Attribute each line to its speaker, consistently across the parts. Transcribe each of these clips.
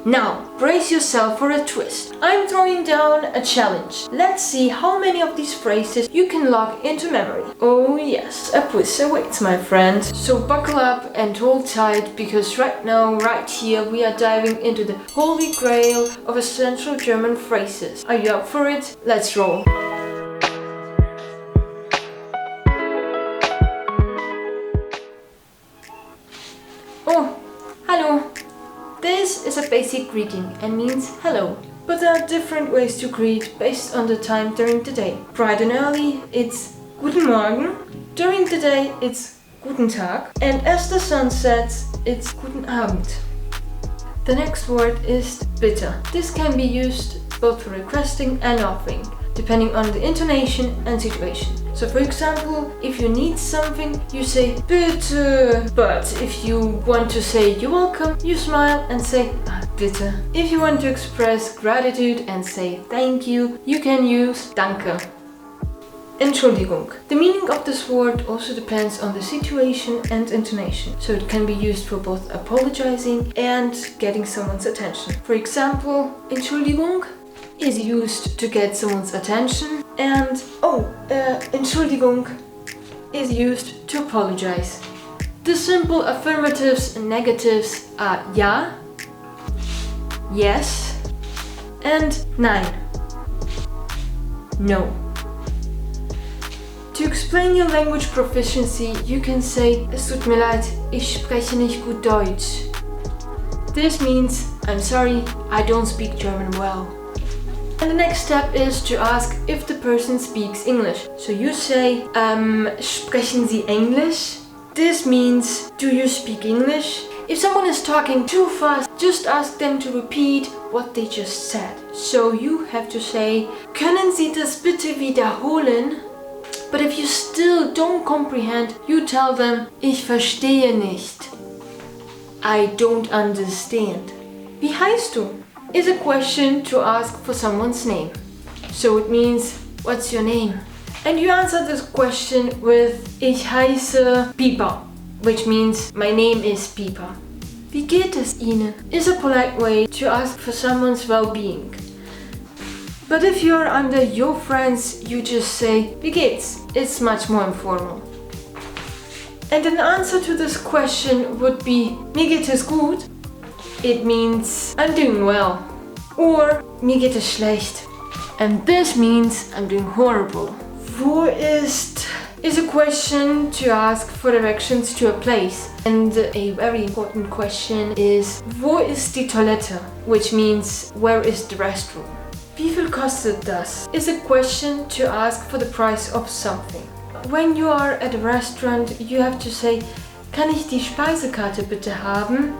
Speaker 1: Now, brace yourself for a twist. I'm throwing down a challenge. Let's see how many of these phrases you can lock into memory. Oh yes, a quiz awaits, my friend. So buckle up and hold tight, because right now, right here, we are diving into the holy grail of essential German phrases. Are you up for it? Let's roll. Oh, hallo. This is a basic greeting and means hello. But there are different ways to greet based on the time during the day. Bright and early, it's Guten Morgen. During the day, it's Guten Tag. And as the sun sets, it's Guten Abend. The next word is bitte. This can be used both for requesting and offering, depending on the intonation and situation. So for example, if you need something, you say bitte. But if you want to say you're welcome, you smile and say bitte. If you want to express gratitude and say thank you, you can use danke. Entschuldigung. The meaning of this word also depends on the situation and intonation. So it can be used for both apologizing and getting someone's attention. For example, Entschuldigung is used to get someone's attention, and Entschuldigung is used to apologize. The simple affirmatives and negatives are ja, yes, and nein, no. To explain your language proficiency, you can say, es tut mir leid, ich spreche nicht gut Deutsch. This means, I'm sorry, I don't speak German well. And the next step is to ask if the person speaks English. So you say, sprechen Sie Englisch? This means, do you speak English? If someone is talking too fast, just ask them to repeat what they just said. So you have to say, können Sie das bitte wiederholen? But if you still don't comprehend, you tell them, ich verstehe nicht. I don't understand. Wie heißt du? Is a question to ask for someone's name. So it means, what's your name? And you answer this question with ich heiße Pieper, which means my name is Pieper. Wie geht es Ihnen? Is a polite way to ask for someone's well-being. But if you're under your friends, you just say wie geht's? It's much more informal. And an answer to this question would be mir geht es gut. It means I'm doing well, or mir geht es schlecht, and this means I'm doing horrible. Wo ist a question to ask for directions to a place, and a very important question is wo ist die Toilette, which means where is the restroom. Wie viel kostet das is a question to ask for the price of something. When you are at a restaurant, you have to say, kann ich die Speisekarte bitte haben?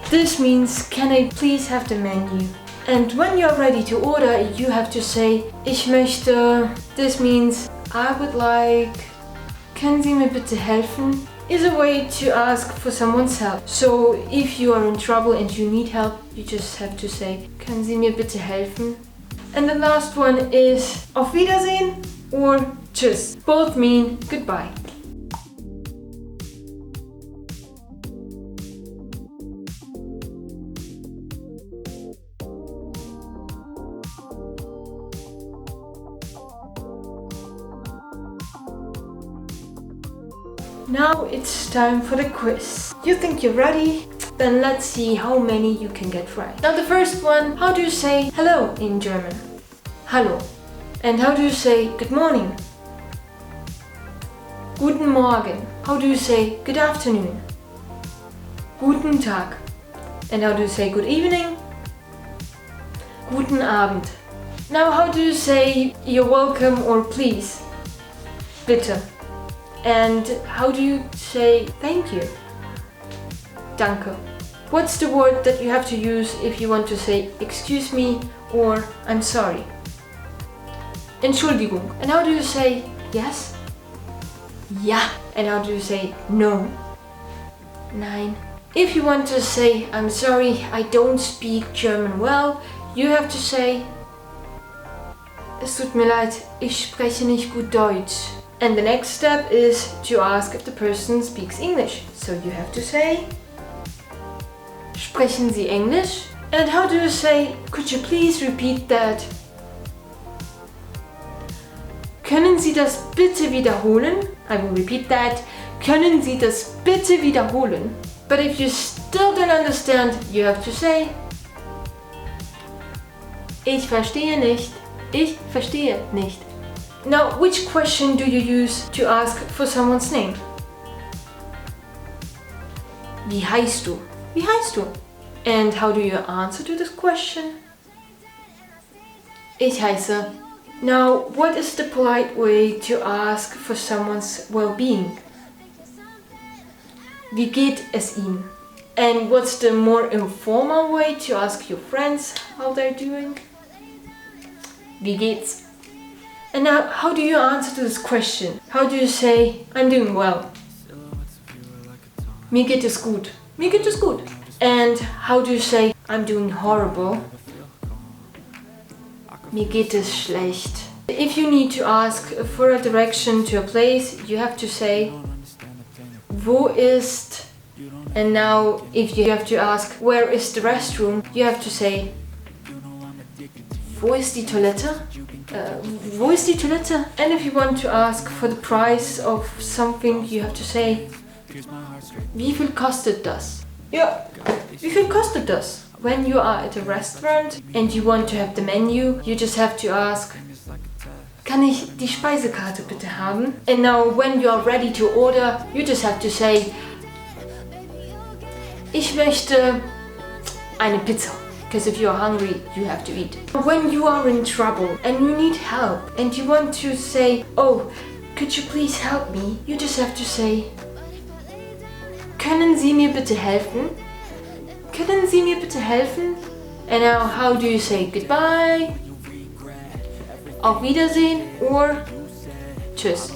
Speaker 1: This means, can I please have the menu? And when you're ready to order, you have to say, ich möchte. This means, I would like. Können Sie mir bitte helfen? Is a way to ask for someone's help. So if you are in trouble and you need help, you just have to say, können Sie mir bitte helfen? And the last one is auf Wiedersehen or tschüss. Both mean goodbye. Now it's time for the quiz. You think you're ready? Then let's see how many you can get right. Now the first one, how do you say hello in German? Hallo. And how do you say good morning? Guten Morgen. How do you say good afternoon? Guten Tag. And how do you say good evening? Guten Abend. Now how do you say you're welcome or please? Bitte. And how do you say thank you? Danke. What's the word that you have to use if you want to say excuse me or I'm sorry? Entschuldigung. And how do you say yes? Ja. And how do you say no? Nein. If you want to say I'm sorry, I don't speak German well, you have to say es tut mir leid, ich spreche nicht gut Deutsch. And the next step is to ask if the person speaks English. So you have to say, sprechen Sie Englisch? And how do you say, could you please repeat that? Können Sie das bitte wiederholen? I will repeat that. Können Sie das bitte wiederholen? But if you still don't understand, you have to say, ich verstehe nicht. Ich verstehe nicht. Now, which question do you use to ask for someone's name? Wie heißt du? Wie heißt du? And how do you answer to this question? Ich heiße. Now, what is the polite way to ask for someone's well-being? Wie geht es ihm? And what's the more informal way to ask your friends how they're doing? Wie geht's? And now, how do you answer to this question? How do you say, I'm doing well? Mir geht es gut. Mir geht es gut. And how do you say, I'm doing horrible? Mir geht es schlecht. If you need to ask for a direction to a place, you have to say, wo ist? And now, if you have to ask, where is the restroom? You have to say, wo ist die Toilette? Wo ist die Toilette? And if you want to ask for the price of something, you have to say, wie viel kostet das? Ja, wie viel kostet das? When you are at a restaurant and you want to have the menu, you just have to ask, kann ich die Speisekarte bitte haben? And now when you are ready to order, you just have to say, ich möchte eine Pizza. Because if you're hungry, you have to eat. When you are in trouble and you need help and you want to say, oh, could you please help me? You just have to say, können Sie mir bitte helfen? Können Sie mir bitte helfen? And now how do you say goodbye? Auf Wiedersehen or tschüss.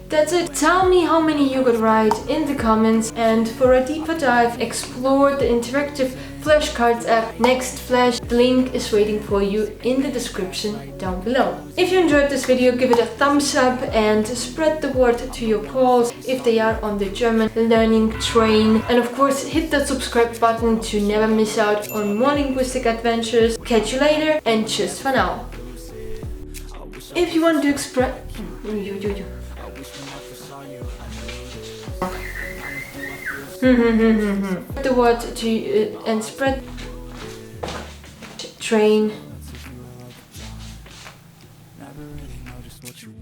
Speaker 1: That's it. Tell me how many you got right in the comments, and for a deeper dive, explore the interactive flashcards app Next Flash. The link is waiting for you in the description down below. If you enjoyed this video, give it a thumbs up and spread the word to your pals if they are on the German learning train. And of course, hit that subscribe button to never miss out on more linguistic adventures. Catch you later and cheers for now. If you want to express... the word to and spread train